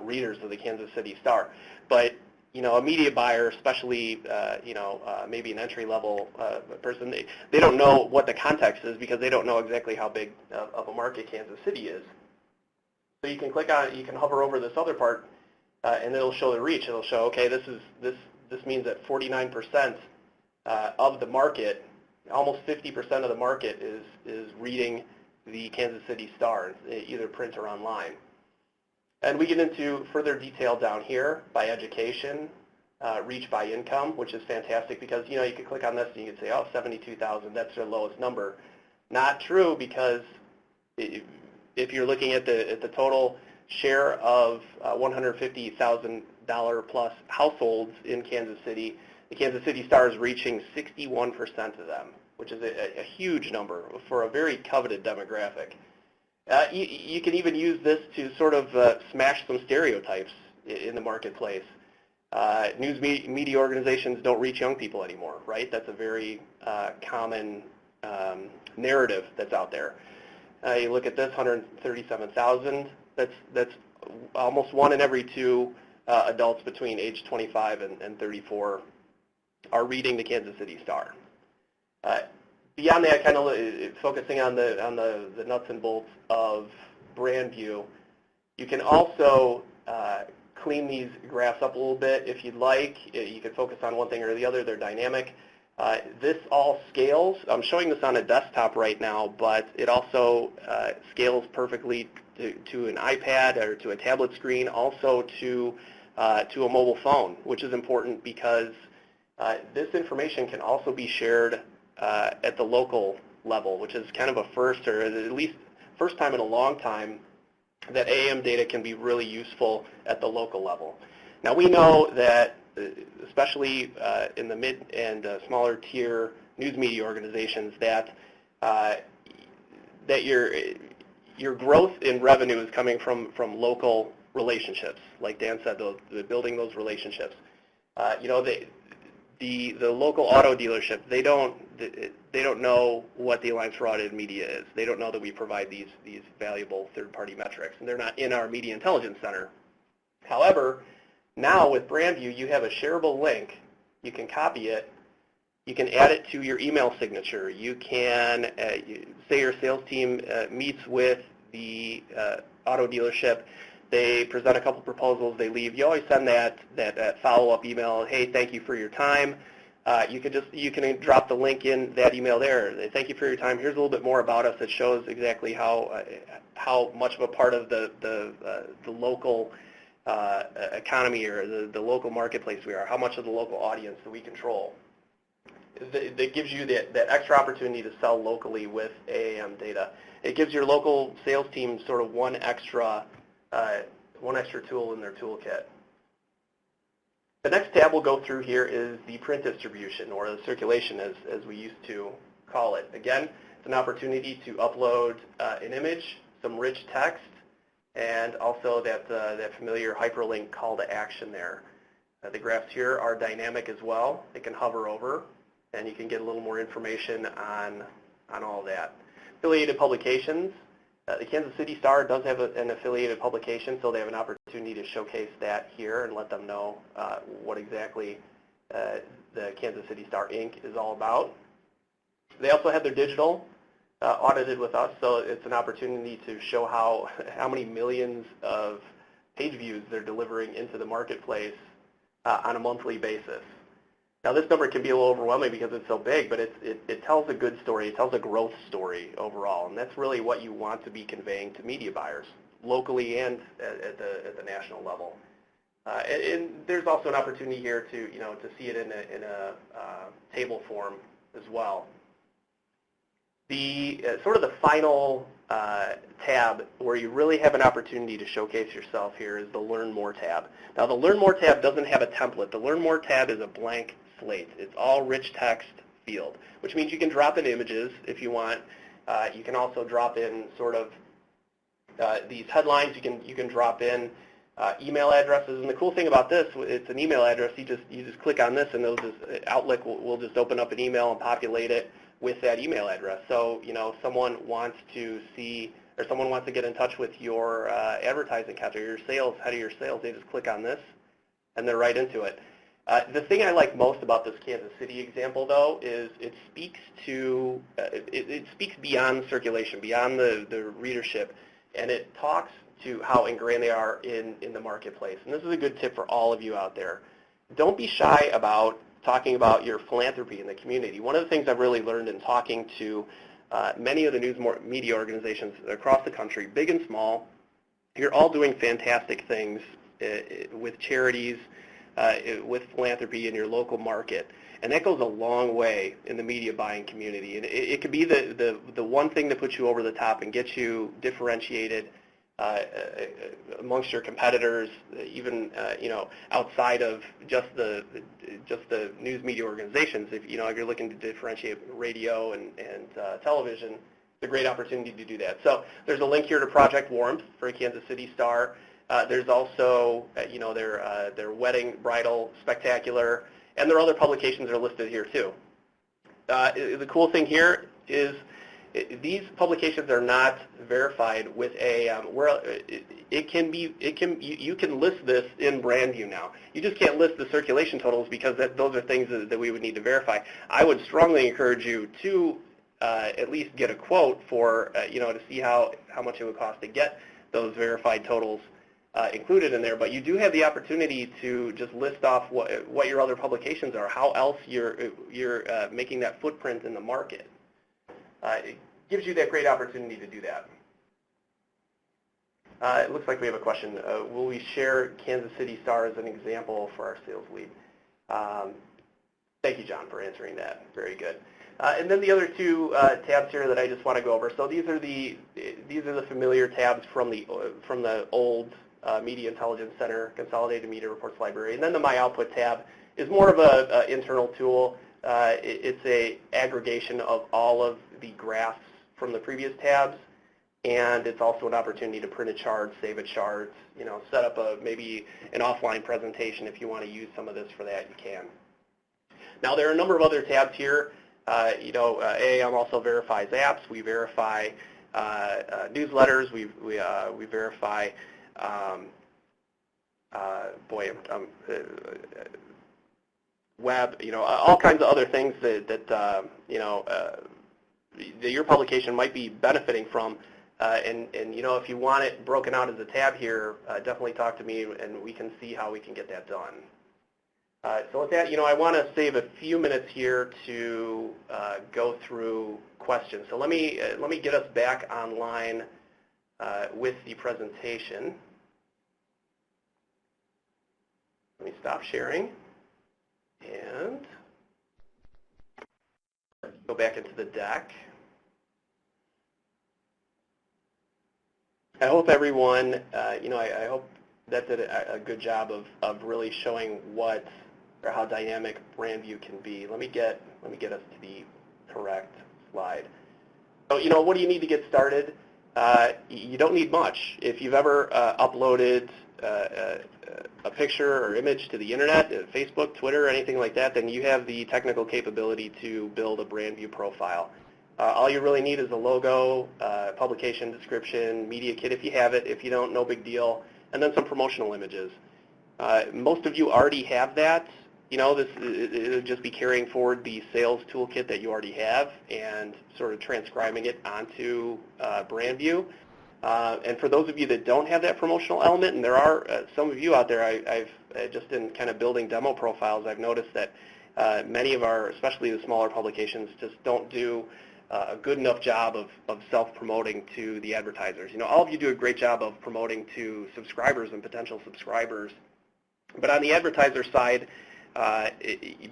readers of the Kansas City Star, but you know, a media buyer, especially maybe an entry-level person, they don't know what the context is because they don't know exactly how big of a market Kansas City is. So you can click on it, you can hover over this other part, and it'll show the reach. It'll show, okay, this means that 49% of the market, almost 50% of the market is reading the Kansas City Star, either print or online. And we get into further detail down here by education, reach by income, which is fantastic because, you know, you can click on this and you can say, oh, 72,000, that's their lowest number. Not true, because if you're looking at the total share of $150,000 plus households in Kansas City, the Kansas City Star is reaching 61% of them, which is a huge number for a very coveted demographic. You can even use this to sort of smash some stereotypes in the marketplace. News media organizations don't reach young people anymore, right? That's a very common narrative that's out there. You look at this, 137,000. That's almost 1 in every 2 adults between age 25 and 34 are reading the Kansas City Star. Beyond that, kind of focusing on the nuts and bolts of Brand View, you can also clean these graphs up a little bit if you'd like. You can focus on one thing or the other. They're dynamic. This all scales. I'm showing this on a desktop right now, but it also scales perfectly to an iPad or to a tablet screen, also to a mobile phone, which is important because this information can also be shared at the local level, which is kind of a first, or at least first time in a long time that AAM data can be really useful at the local level. Now we know that especially in the mid and smaller tier news media organizations that your growth in revenue is coming from local relationships. Like Dan said, building those relationships. You know, the local auto dealership, they don't know what the Alliance for Audited Media is. They don't know that we provide these valuable third-party metrics, and they're not in our Media Intelligence Center. However, now with Brand View, you have a shareable link. You can copy it. You can add it to your email signature. You can, say your sales team meets with the auto dealership. They present a couple proposals. They leave. You always send that follow-up email. Hey, thank you for your time. You can drop the link in that email there. Thank you for your time. Here's a little bit more about us that shows exactly how much of a part of the local economy or the local marketplace we are. How much of the local audience that we control. That gives you that extra opportunity to sell locally with AAM data. It gives your local sales team sort of one extra tool in their toolkit. The next tab we'll go through here is the print distribution, or the circulation as we used to call it. Again, it's an opportunity to upload an image, some rich text, and also that familiar hyperlink call to action there. The graphs here are dynamic as well. They can hover over, and you can get a little more information on all that. Affiliated publications. The Kansas City Star does have an affiliated publication, so they have an opportunity to showcase that here and let them know what exactly the Kansas City Star Inc. is all about. They also have their digital audited with us, so it's an opportunity to show how many millions of page views they're delivering into the marketplace on a monthly basis. Now this number can be a little overwhelming because it's so big, but it tells a good story. It tells a growth story overall, and that's really what you want to be conveying to media buyers, locally and at the national level. And there's also an opportunity here to to see it in a table form as well. The sort of the final tab where you really have an opportunity to showcase yourself here is the Learn More tab. Now the Learn More tab doesn't have a template. The Learn More tab is a blank slate. It's all rich text field, which means you can drop in images if you want. You can also drop in sort of these headlines. You can drop in email addresses, and the cool thing about this, it's an email address. You just click on this, and Outlook will just open up an email and populate it with that email address. So someone wants to see, or someone wants to get in touch with your advertising account or your sales, head of your sales. They just click on this, and they're right into it. The thing I like most about this Kansas City example, though, is it speaks to it speaks beyond circulation, beyond the readership, and it talks to how ingrained they are in the marketplace. And this is a good tip for all of you out there. Don't be shy about talking about your philanthropy in the community. One of the things I've really learned in talking to many of the news media organizations across the country, big and small, you're all doing fantastic things with charities, with philanthropy in your local market. And that goes a long way in the media buying community. And it could be the one thing that puts you over the top and gets you differentiated amongst your competitors, even outside of just the news media organizations. If you're looking to differentiate radio and television, it's a great opportunity to do that. So there's a link here to Project Warmth for Kansas City Star. There's also their wedding bridal spectacular, and there are other publications that are listed here too. The cool thing here is these publications are not verified with AAM. You can list this in Brand View now. You just can't list the circulation totals because those are things that we would need to verify. I would strongly encourage you to at least get a quote for to see how much it would cost to get those verified totals included in there. But you do have the opportunity to just list off what your other publications are, how else you're making that footprint in the market. It gives you that great opportunity to do that. It looks like we have a question. Will we share Kansas City Star as an example for our sales lead? Thank you, John, for answering that. Very good. And then the other two tabs here that I just want to go over. So these are the familiar tabs from the old Media Intelligence Center, Consolidated Media Reports Library. And then the My Output tab is more of an internal tool. It's a aggregation of all of the graphs from the previous tabs, and it's also an opportunity to print a chart, save a chart, set up maybe an offline presentation. If you want to use some of this for that, you can. Now there are a number of other tabs here. AAM also verifies apps. We verify newsletters. We verify web, all kinds of other things that your publication might be benefiting from. And if you want it broken out as a tab here, definitely talk to me, and we can see how we can get that done. So with that, I want to save a few minutes here to go through questions. So let me get us back online with the presentation. Let me stop sharing and go back into the deck. I hope everyone, I hope that did a good job of really showing how dynamic Brand View can be. Let me get us to the correct slide. So, what do you need to get started? You don't need much. If you've ever uploaded a picture or image to the internet, Facebook, Twitter, anything like that, then you have the technical capability to build a Brand View profile. All you really need is a logo, publication description, media kit if you have it. If you don't, no big deal. And then some promotional images. Most of you already have that. It'll just be carrying forward the sales toolkit that you already have and sort of transcribing it onto Brand View. And for those of you that don't have that promotional element, and there are some of you out there, I've just in kind of building demo profiles, I've noticed that many of our, especially the smaller publications, just don't do a good enough job of self-promoting to the advertisers. All of you do a great job of promoting to subscribers and potential subscribers, but on the advertiser side,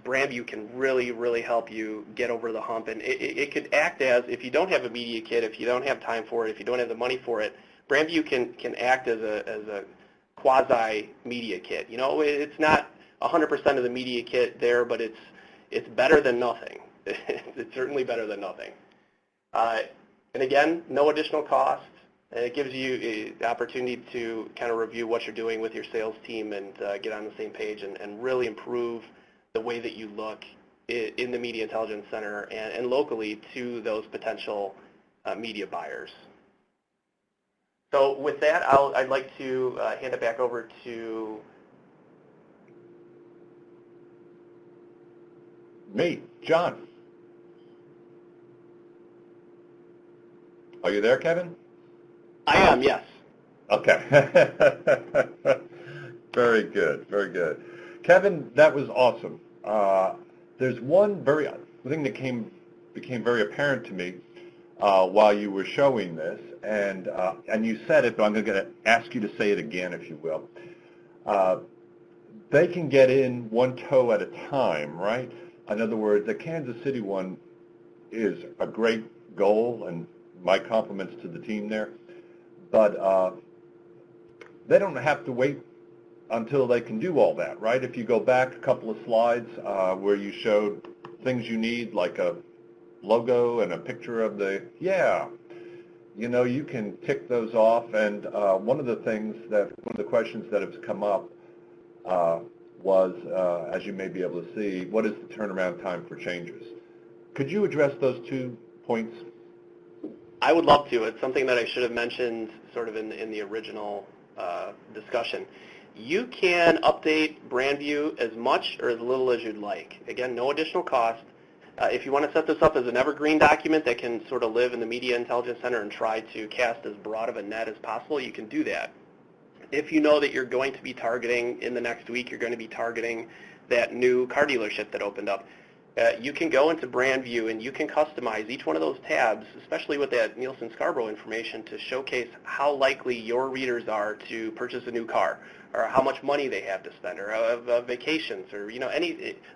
Brand View can really, really help you get over the hump, and it could act as, if you don't have a media kit, if you don't have time for it, if you don't have the money for it, Brand View can act as a quasi-media kit. It's not 100% of the media kit there, but it's better than nothing. It's certainly better than nothing. And again, no additional cost. And it gives you the opportunity to kind of review what you're doing with your sales team and get on the same page and really improve the way that you look in the Media Intelligence Center and locally to those potential media buyers. So with that, I'd like to hand it back over to me, John. Are you there, Kevin? I am, yes. Okay. Very good, very good. Kevin, that was awesome. There's one thing that became very apparent to me while you were showing this, and you said it, but I'm going to ask you to say it again, if you will. They can get in one toe at a time, right? In other words, the Kansas City one is a great goal, and my compliments to the team there. But they don't have to wait until they can do all that, right? If you go back a couple of slides where you showed things you need, like a logo and a picture of you can tick those off. And one of the questions that has come up was, as you may be able to see, what is the turnaround time for changes? Could you address those 2 points? I would love to. It's something that I should have mentioned sort of in the original discussion. You can update Brand View as much or as little as you'd like. Again, no additional cost. If you want to set this up as an evergreen document that can sort of live in the Media Intelligence Center and try to cast as broad of a net as possible, you can do that. If you know that you're going to be targeting, in the next week, you're going to be targeting that new car dealership that opened up, you can go into Brand View and you can customize each one of those tabs, especially with that Nielsen Scarborough information, to showcase how likely your readers are to purchase a new car, or how much money they have to spend, or vacations, or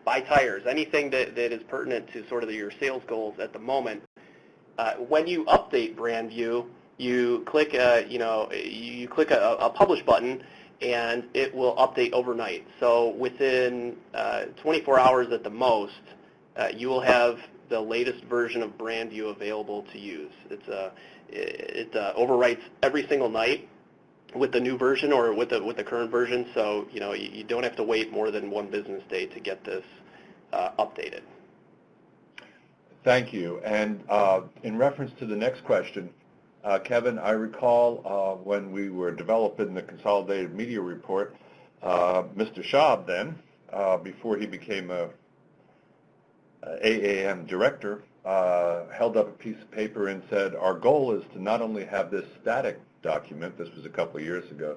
buy tires, anything that is pertinent to sort of your sales goals at the moment. When you update Brand View, you click a publish button, and it will update overnight. So within 24 hours at the most, you will have the latest version of Brand View available to use. It overwrites every single night with the new version or with the current version, so you don't have to wait more than one business day to get this updated. Thank you. And in reference to the next question, Kevin, I recall when we were developing the Consolidated Media Report, Mr. Schaub then, before he became a AAM director, held up a piece of paper and said, our goal is to not only have this static document, this was a couple of years ago,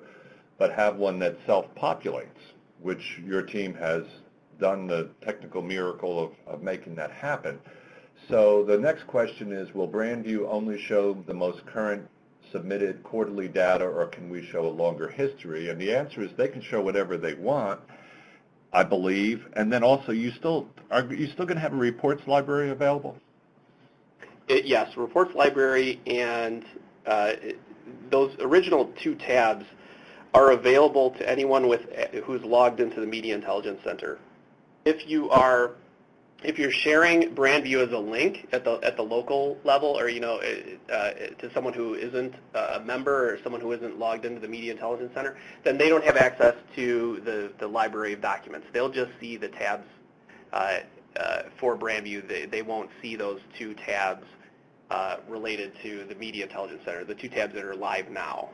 but have one that self-populates, which your team has done the technical miracle of making that happen. So the next question is, will Brand View only show the most current submitted quarterly data, or can we show a longer history? And the answer is they can show whatever they want, I believe. And then also, are you still going to have a reports library available? Yes, reports library and those original 2 tabs are available to anyone who's logged into the Media Intelligence Center. If you're sharing Brand View as a link at the local level, or to someone who isn't a member or someone who isn't logged into the Media Intelligence Center, then they don't have access to the library of documents. They'll just see the tabs for Brand View. They won't see those 2 tabs related to the Media Intelligence Center, the 2 tabs that are live now,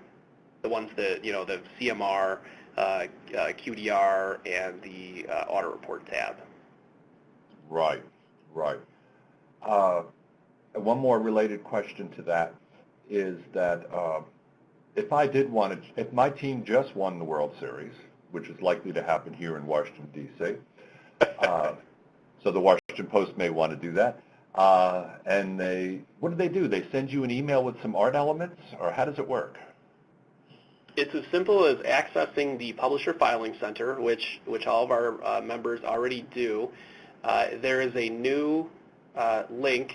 the ones that the CMR, QDR, and the Audit Report tab. Right, right. One more related question to that is that if my team just won the World Series, which is likely to happen here in Washington, D.C., So the Washington Post may want to do that. And what do? They send you an email with some art elements, or how does it work? It's as simple as accessing the Publisher Filing Center, which all of our members already do. There is a new link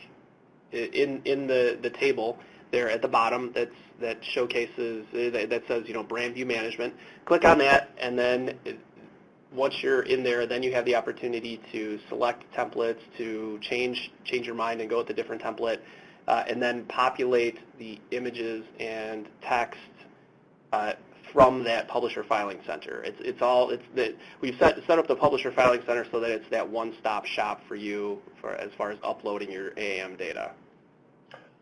in the table there at the bottom that showcases, that says, Brand View Management. Click on that, and then once you're in there, then you have the opportunity to select templates, to change your mind and go with a different template, and then populate the images and text from that Publisher Filing Center. We've set up the Publisher Filing Center so that it's that one-stop shop for you as far as uploading your AAM data.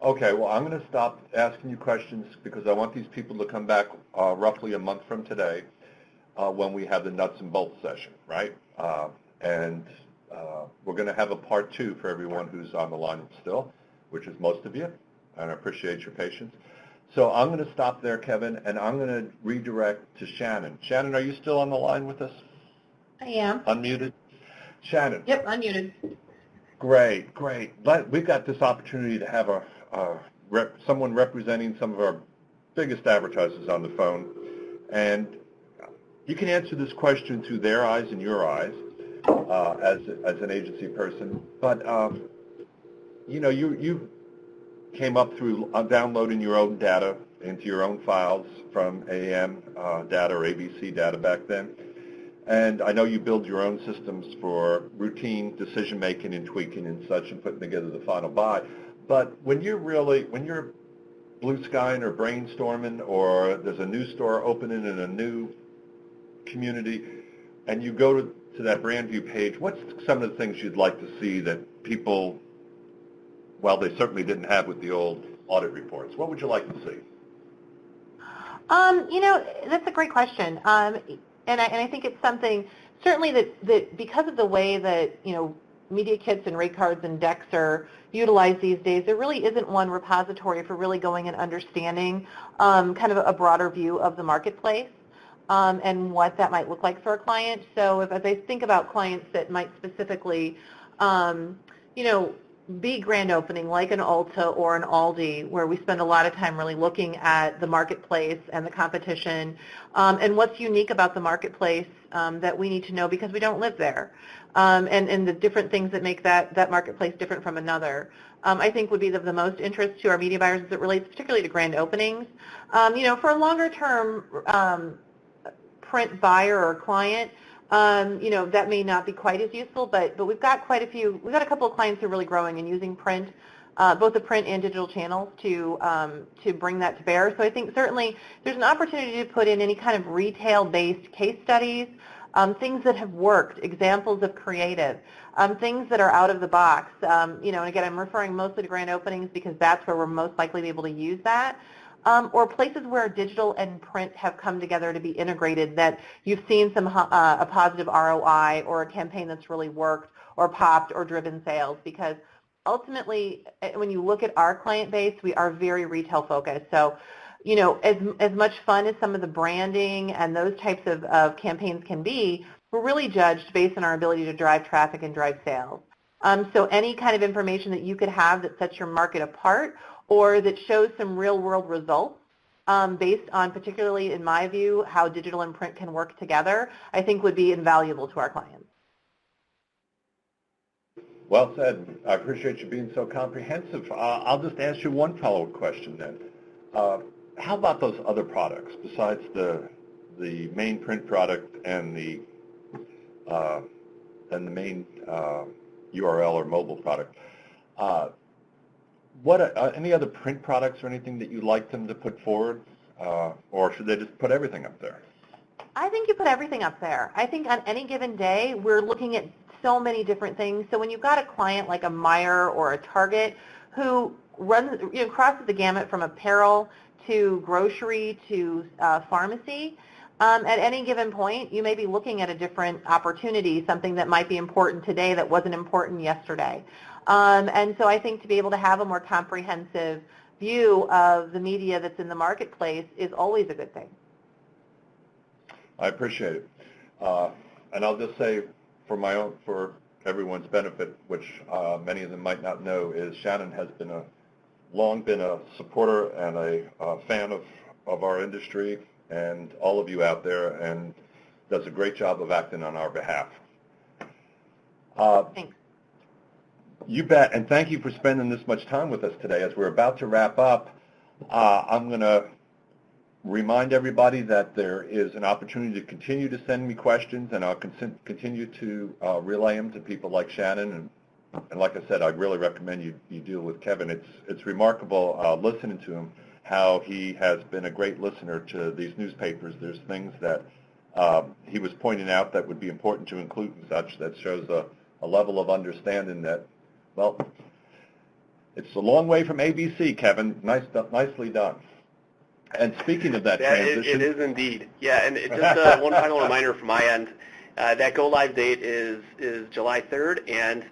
Okay, well, I'm going to stop asking you questions because I want these people to come back roughly a month from today when we have the nuts and bolts session, right? And we're going to have a part 2 for everyone who's on the line still, which is most of you, and I appreciate your patience. So I'm going to stop there, Kevin, and I'm going to redirect to Shannon. Shannon, are you still on the line with us? I am. Unmuted? Shannon. Yep, unmuted. Great. We've got this opportunity to have someone representing some of our biggest advertisers on the phone, and you can answer this question through their eyes and your eyes as an agency person. But you came up through downloading your own data into your own files from AAM data or ABC data back then. And I know you build your own systems for routine decision making and tweaking and such and putting together the final buy. But when you're blue skying or brainstorming, or there's a new store opening in a new community, and you go to that Brand View page, what's some of the things you'd like to see that people, well, they certainly didn't have with the old audit reports? What would you like to see? That's a great question. And I think it's something, certainly that because of the way that, media kits and rate cards and decks are utilized these days, there really isn't one repository for really going and understanding kind of a broader view of the marketplace and what that might look like for a client. So as I think about clients that might specifically, be grand opening, like an Ulta or an Aldi, where we spend a lot of time really looking at the marketplace and the competition and what's unique about the marketplace that we need to know because we don't live there, and the different things that make that marketplace different from another, I think would be of the most interest to our media buyers as it relates particularly to grand openings. For a longer term print buyer or client, that may not be quite as useful, but we've got a couple of clients who are really growing and using print, both the print and digital channels to bring that to bear. So I think certainly there's an opportunity to put in any kind of retail-based case studies, things that have worked, examples of creative, things that are out of the box. And again, I'm referring mostly to grand openings because that's where we're most likely to be able to use that. Or places where digital and print have come together to be integrated, that you've seen a positive ROI or a campaign that's really worked or popped or driven sales. Because ultimately, when you look at our client base, we are very retail focused. So, as much fun as some of the branding and those types of campaigns can be, we're really judged based on our ability to drive traffic and drive sales. So any kind of information that you could have that sets your market apart or that shows some real-world results based on, particularly in my view, how digital and print can work together, I think would be invaluable to our clients. Well said. I appreciate you being so comprehensive. I'll just ask you one follow-up question then. How about those other products besides the main print product and the main URL or mobile product? Any other print products or anything that you'd like them to put forward, or should they just put everything up there? I think you put everything up there. I think on any given day, we're looking at so many different things. So when you've got a client like a Meijer or a Target who crosses the gamut from apparel to grocery to pharmacy, at any given point, you may be looking at a different opportunity, something that might be important today that wasn't important yesterday. And so I think to be able to have a more comprehensive view of the media that's in the marketplace is always a good thing. I appreciate it. And I'll just say for everyone's benefit, which many of them might not know, is Shannon has long been a supporter and a fan of our industry and all of you out there, and does a great job of acting on our behalf. Thanks. You bet, and thank you for spending this much time with us today. As we're about to wrap up, I'm going to remind everybody that there is an opportunity to continue to send me questions, and I'll continue to relay them to people like Shannon. And like I said, I really recommend you deal with Kevin. It's remarkable listening to him, how he has been a great listener to these newspapers. There's things that he was pointing out that would be important to include and such, that shows a level of understanding that, well, it's a long way from ABC, Kevin. Nicely done. And speaking of that transition... It is indeed. Yeah, and just one final reminder from my end, that go-live date is July 3rd, and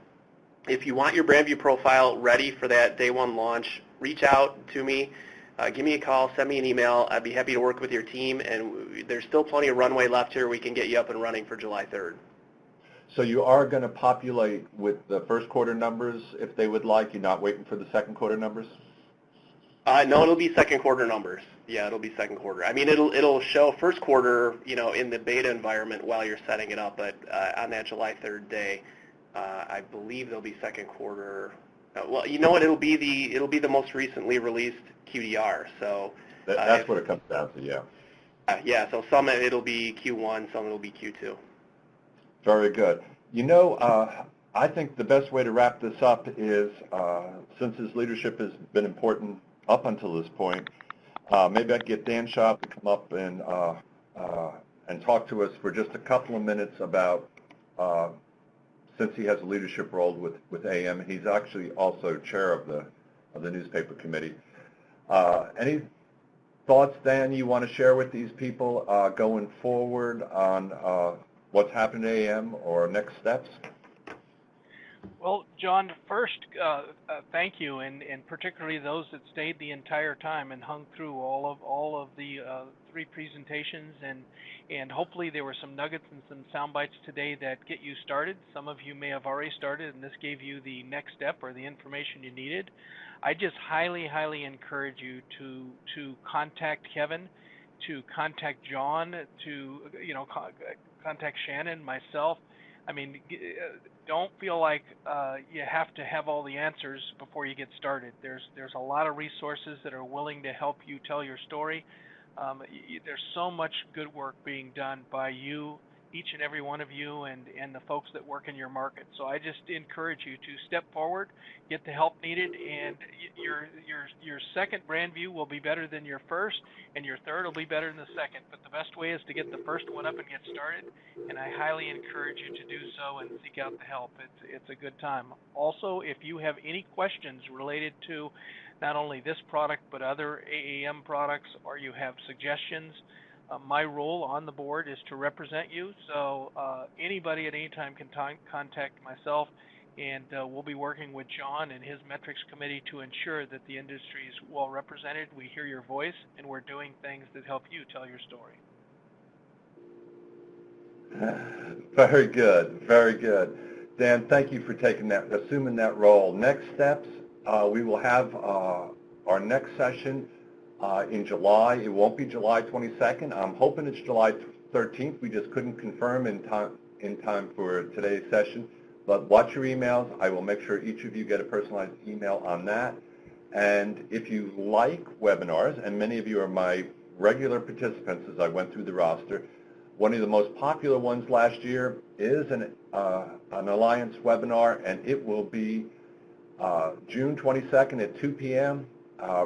if you want your Brand View profile ready for that day one launch, reach out to me, give me a call, send me an email. I'd be happy to work with your team, and there's still plenty of runway left here. We can get you up and running for July 3rd. So you are going to populate with the first quarter numbers if they would like? You're not waiting for the second quarter numbers? No, it'll be second quarter numbers. Yeah, it'll be second quarter. I mean, it'll show first quarter, in the beta environment while you're setting it up, but on that July 3rd day, I believe there'll be second quarter. Well, you know what? It'll be the most recently released QDR. So that's what it comes down to. Yeah. Yeah. So some it'll be Q1, some it'll be Q2. Very good. I think the best way to wrap this up is, since his leadership has been important up until this point, maybe I could get Dan Schaub to come up and talk to us for just a couple of minutes about, since he has a leadership role with AAM, he's actually also chair of the newspaper committee. Any thoughts, Dan, you want to share with these people going forward on what's happened at AAM or next steps? Well, John, first, thank you, and particularly those that stayed the entire time and hung through all of the three presentations, and hopefully there were some nuggets and some sound bites today that get you started. Some of you may have already started, and this gave you the next step or the information you needed. I just highly, highly encourage you to contact Kevin, to contact John, to contact Shannon, myself. I mean, don't feel like you have to have all the answers before you get started. There's a lot of resources that are willing to help you tell your story. There's so much good work being done by you, each and every one of you, and the folks that work in your market. So I just encourage you to step forward, get the help needed, and your second brand view will be better than your first, and your third will be better than the second. But the best way is to get the first one up and get started, and I highly encourage you to do so and seek out the help. It's a good time. Also, if you have any questions related to not only this product but other AAM products, or you have suggestions, my role on the board is to represent you, so anybody at any time can contact myself, and we'll be working with John and his metrics committee to ensure that the industry is well represented. We hear your voice, and we're doing things that help you tell your story. Very good, very good. Dan, thank you for assuming that role. Next steps, we will have our next session in July. It won't be July 22nd. I'm hoping it's July 13th. We just couldn't confirm in time for today's session. But watch your emails. I will make sure each of you get a personalized email on that. And if you like webinars, and many of you are my regular participants as I went through the roster, one of the most popular ones last year is an Alliance webinar, and it will be June 22nd at 2 p.m.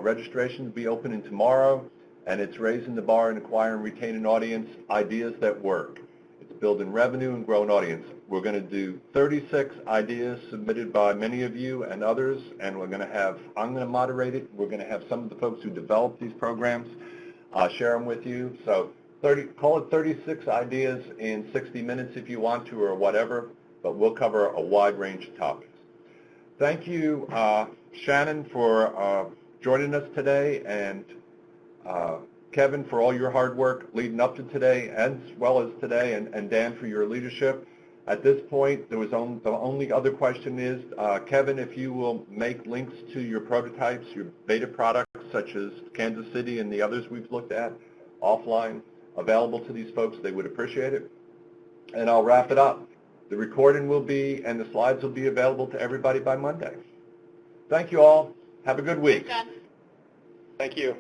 Registration will be opening tomorrow, and it's raising the bar and acquiring, retaining audience, ideas that work. It's building revenue and growing audience. We're going to do 36 ideas submitted by many of you and others, and I'm going to moderate it. We're going to have some of the folks who develop these programs share them with you. So call it 36 ideas in 60 minutes if you want to, or whatever, but we'll cover a wide range of topics. Thank you, Shannon, for joining us today, and Kevin, for all your hard work leading up to today as well as today, and Dan for your leadership. At this point, the only other question is, Kevin, if you will make links to your prototypes, your beta products, such as Kansas City and the others we've looked at, offline, available to these folks, they would appreciate it. And I'll wrap it up. The recording will be, and the slides will be available to everybody by Monday. Thank you all. Have a good week. Thanks, John. Thank you.